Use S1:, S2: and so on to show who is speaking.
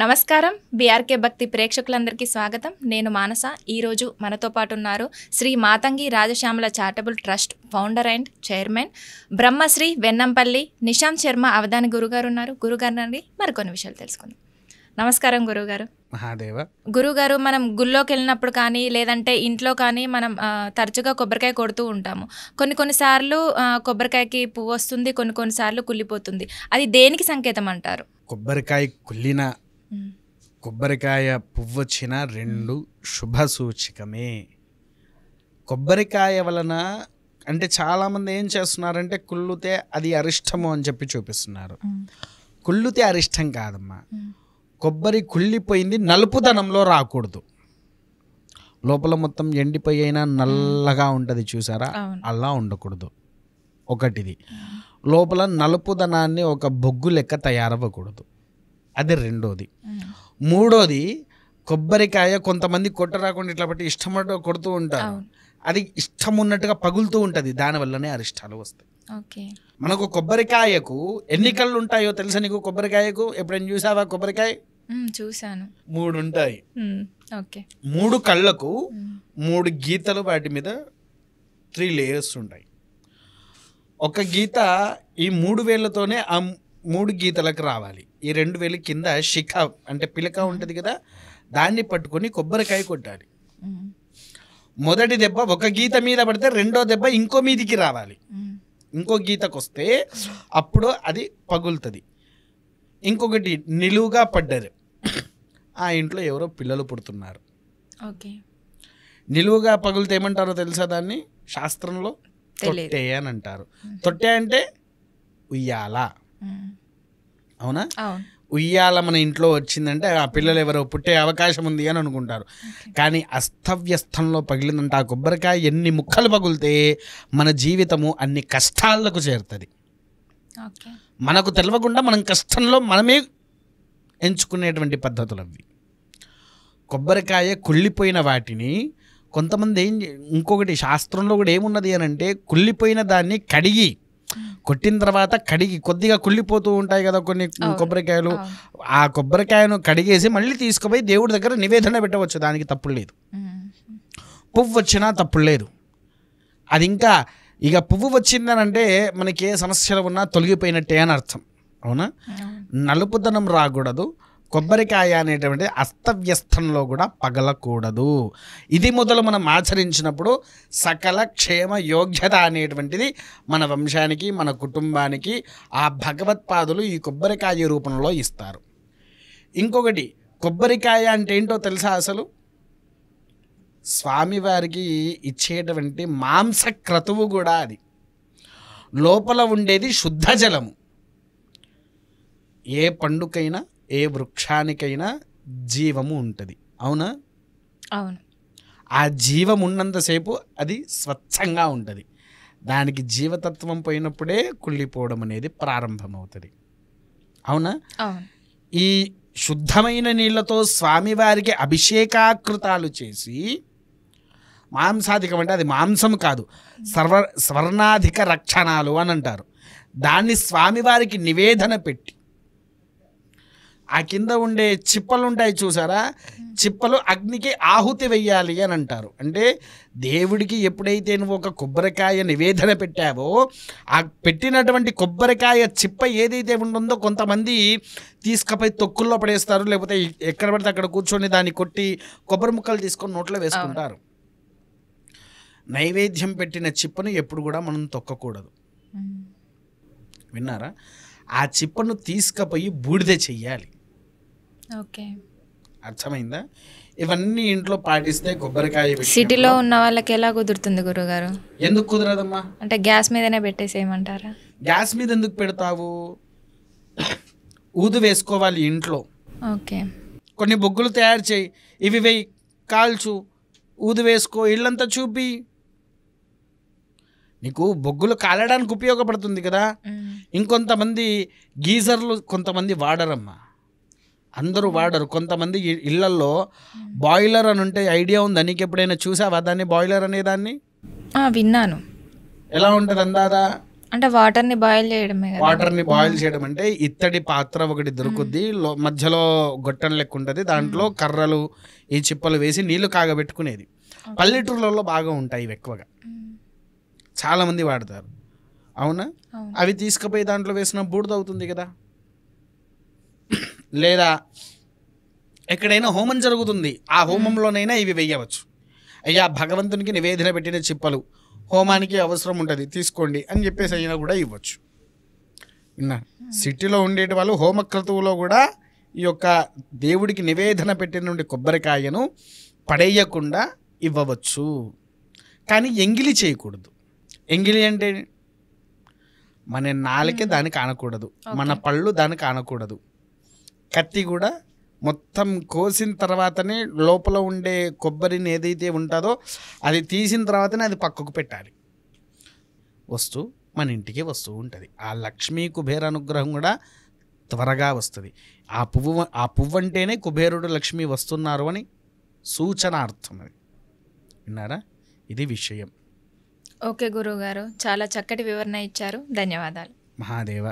S1: నమస్కారం బీఆర్కే భక్తి ప్రేక్షకులందరికీ స్వాగతం. నేను మానస. ఈరోజు మనతో పాటు ఉన్నారు Shri Matangi Rajashyamala charitable trust founder and chairman Brahmashri Vennampalli Nishant Sharma Avadhani గురుగారు ఉన్నారు. గురుగారు నుండి మరికొన్ని విషయాలు తెలుసుకుందాం. నమస్కారం గురుగారు.
S2: మహాదేవ.
S1: గురుగారు, మనం గుళ్ళోకి వెళ్ళినప్పుడు కానీ లేదంటే ఇంట్లో కానీ మనం తరచుగా కొబ్బరికాయ కొడుతూ ఉంటాము. కొన్నిసార్లు కొబ్బరికాయకి పువ్వు వస్తుంది, కొన్నిసార్లు కుళ్ళిపోతుంది. అది దేనికి సంకేతం అంటారు?
S2: కొబ్బరికాయ కుళ్ళిన కొబ్బరికాయ పువ్వొచ్చిన రెండు శుభ సూచకమే. కొబ్బరికాయ వలన అంటే చాలామంది ఏం చేస్తున్నారంటే కుళ్ళితే అది అరిష్టము అని చెప్పి చూపిస్తున్నారు. కుళ్ళితే అరిష్టం కాదమ్మా. కొబ్బరి కుళ్ళిపోయింది నలుపుదనంలో రాకూడదు. లోపల మొత్తం ఎండిపోయి అయినా నల్లగా ఉంటుంది చూసారా, అలా ఉండకూడదు. ఒకటిది. లోపల నలుపుదనాన్ని ఒక బొగ్గు లెక్క తయారవ్వకూడదు. అది రెండోది. మూడోది, కొబ్బరికాయ కొంతమంది కొట్టరాకుండా ఇట్లా బట్టి ఇష్టం కొడుతూ ఉంటారు. అది ఇష్టం ఉన్నట్టుగా పగులుతూ ఉంటుంది. దానివల్లనే అరిష్టాలు వస్తాయి. మనకు కొబ్బరికాయకు ఎన్ని కళ్ళు ఉంటాయో తెలుసా నీకు? కొబ్బరికాయకు ఎప్పుడైనా చూసావా? కొబ్బరికాయ
S1: చూసాను.
S2: 3 ఉంటాయి. 3 కళ్ళకు 3 గీతలు, వాటి మీద 3 లేయర్స్ ఉంటాయి. ఒక గీత ఈ 3 వేళ్ళతోనే ఆ 3 గీతలకు రావాలి. ఈ 2 వేలు కింద శిఖ అంటే పిలక ఉంటుంది కదా, దాన్ని పట్టుకొని కొబ్బరికాయ కొట్టాలి. మొదటి దెబ్బ ఒక గీత మీద పడితే రెండో దెబ్బ ఇంకో మీదికి రావాలి. ఇంకో గీతకు వస్తే అప్పుడు అది పగులుతుంది. ఇంకొకటి, నిలువుగా పడ్డారు, ఆ ఇంట్లో ఎవరో పిల్లలు పుడుతున్నారు. నిలువుగా పగులితే ఏమంటారో తెలుసా? దాన్ని శాస్త్రంలో తొట్టె అని అంటారు. తొట్టె అంటే ఉయ్యాల. అవునా? ఉయ్యాల మన ఇంట్లో వచ్చిందంటే ఆ పిల్లలు ఎవరో పుట్టే అవకాశం ఉంది అని అనుకుంటారు. కానీ అస్తవ్యస్తంలో పగిలిందంటే ఆ కొబ్బరికాయ ఎన్ని ముక్కలు పగిలితే మన జీవితము అన్ని కష్టాలకు చేరుతుంది. మనకు తెలవకుండా మనం కష్టంలో మనమే ఎంచుకునేటువంటి పద్ధతులు అవి. కొబ్బరికాయ కుళ్ళిపోయిన వాటిని కొంతమంది ఇంకొకటి శాస్త్రంలో కూడా ఏమున్నది అని అంటే, కుళ్ళిపోయిన దాన్ని కడిగి కొట్టిన తర్వాత కడిగి కొద్దిగా కుళ్ళిపోతూ ఉంటాయి కదా కొన్ని కొబ్బరికాయలు, ఆ కొబ్బరికాయను కడిగేసి మళ్ళీ తీసుకుపోయి దేవుడి దగ్గర నివేదన పెట్టవచ్చు. దానికి తప్పులు లేదు. పువ్వు వచ్చినా తప్పులు లేదు. అది ఇంకా ఇక పువ్వు వచ్చిందనంటే మనకి ఏ సమస్యలు ఉన్నా తొలగిపోయినట్టే అని అర్థం. అవునా? నలుపుదనం రాకూడదు. కొబ్బరికాయ అనేటువంటి అస్తవ్యస్తంలో కూడా పగలకూడదు. ఇది మొదలు మనం ఆచరించినప్పుడు సకల క్షేమ యోగ్యత అనేటువంటిది మన వంశానికి, మన కుటుంబానికి ఆ భగవత్పాదులు ఈ కొబ్బరికాయ రూపంలో ఇస్తారు. ఇంకొకటి, కొబ్బరికాయ అంటే ఏంటో తెలుసా? అసలు స్వామివారికి ఇచ్చేటువంటి మాంసక్రతువు కూడా అది. లోపల ఉండేది శుద్ధ జలము. ఏ పండుకైనా ఏ వృక్షానికైనా జీవము ఉంటుంది. అవునా?
S1: అవును.
S2: ఆ జీవం ఉన్నంతసేపు అది స్వచ్ఛంగా ఉంటుంది. దానికి జీవతత్వం పోయినప్పుడే కుళ్ళిపోవడం అనేది ప్రారంభమవుతుంది. అవునా? ఈ శుద్ధమైన నీళ్లతో స్వామివారికి అభిషేకాకృతాలు చేసి, మాంసాధికం అంటే అది మాంసం కాదు, స్వర్ణాధిక రక్షణాలు అని అంటారు. దాన్ని స్వామివారికి నివేదన పెట్టి ఆ కింద ఉండే చిప్పలు ఉంటాయి చూసారా, చిప్పలు అగ్నికి ఆహుతి వెయ్యాలి అని అంటారు. అంటే దేవుడికి ఎప్పుడైతే నువ్వు ఒక కొబ్బరికాయ నివేదన పెట్టావో, ఆ పెట్టినటువంటి కొబ్బరికాయ చిప్ప ఏదైతే ఉంటుందో కొంతమంది తీసుకుపోయి తొక్కుల్లో పడేస్తారు, లేకపోతే ఎక్కడ పడితే అక్కడ కూర్చొని దాన్ని కొట్టి కొబ్బరి ముక్కలు తీసుకొని నోట్లో వేసుకుంటారు. నైవేద్యం పెట్టిన చిప్పను ఎప్పుడు కూడా మనం తొక్కకూడదు. విన్నారా? ఆ చిప్పను తీసుకుపోయి బూడిద చెయ్యాలి. అర్థమైందా? ఇవన్నీ ఇంట్లో పాటిస్తే కొబ్బరికాయ.
S1: సిటీలో ఉన్న వాళ్ళకి ఎలా కుదురుతుంది గురుగారు?
S2: ఎందుకు కుదరదమ్మా?
S1: అంటే గ్యాస్ మీదనే పెట్టేసేయమంటారా?
S2: గ్యాస్ మీద ఎందుకు పెడతావు? ఊదు వేసుకోవాలి ఇంట్లో. కొన్ని బొగ్గులు తయారు చేయి, ఇవి వేయి, కాల్చు, ఊదు వేసుకో, ఇళ్ళంతా చూపి. నీకు బొగ్గులు కాలడానికి ఉపయోగపడుతుంది కదా. ఇంకొంతమంది గీజర్లు కొంతమంది వాడరమ్మా, అందరూ వాడరు. కొంతమంది ఇళ్లల్లో బాయిలర్ అని ఉంటే ఐడియా ఉందా నీకు? ఎప్పుడైనా చూసావా దాన్ని? బాయిలర్ అనేదాన్ని
S1: విన్నాను.
S2: ఎలా ఉంటుంది అందాదా?
S1: అంటే వాటర్ని బాయిల్ చేయడమే కదా.
S2: వాటర్ని బాయిల్ చేయడం అంటే ఇత్తడి పాత్ర ఒకటి దొరుకుద్ది, మధ్యలో గొట్టం లెక్క ఉంటుంది, దాంట్లో కర్రలు ఈ చిప్పలు వేసి నీళ్లు కాగబెట్టుకునేది. పల్లెటూర్లలో బాగా ఉంటాయి ఇవి, ఎక్కువగా చాలా మంది వాడతారు. అవునా? అవి తీసుకుపోయి దాంట్లో వేసిన బూడిద అవుతుంది కదా. లేదా ఎక్కడైనా హోమం జరుగుతుంది, ఆ హోమంలోనైనా ఇవి వేయవచ్చు. అయ్యా భగవంతునికి నివేదన పెట్టిన చిప్పలు హోమానికి అవసరం ఉంటుంది తీసుకోండి అని చెప్పేసి అయినా కూడా ఇవ్వచ్చు. విన్నా? సిటీలో ఉండేటి వాళ్ళు హోమక్రతువులో కూడా ఈ యొక్క దేవుడికి నివేదన పెట్టిన నుండి కొబ్బరికాయను పడేయకుండా ఇవ్వవచ్చు. కానీ ఎంగిలి చేయకూడదు. ఎంగిలి అంటే మన నాలుకే దానికి ఆనకూడదు, మన పళ్ళు దానికి ఆనకూడదు. కత్తి కూడా మొత్తం కోసిన తర్వాతనే లోపల ఉండే కొబ్బరిని ఏదైతే ఉంటుందో అది తీసిన తర్వాతనే అది పక్కకు పెట్టాలి. మన ఇంటికి వస్తూ ఉంటుంది. ఆ లక్ష్మీ కుబేర అనుగ్రహం కూడా త్వరగా వస్తుంది. ఆ పువ్వు అంటేనే కుబేరుడు లక్ష్మి వస్తున్నారు అని సూచనార్థం. అది విన్నారా? ఇది విషయం.
S1: ఓకే గురువుగారు, చాలా చక్కటి వివరణ ఇచ్చారు. ధన్యవాదాలు.
S2: మహాదేవ.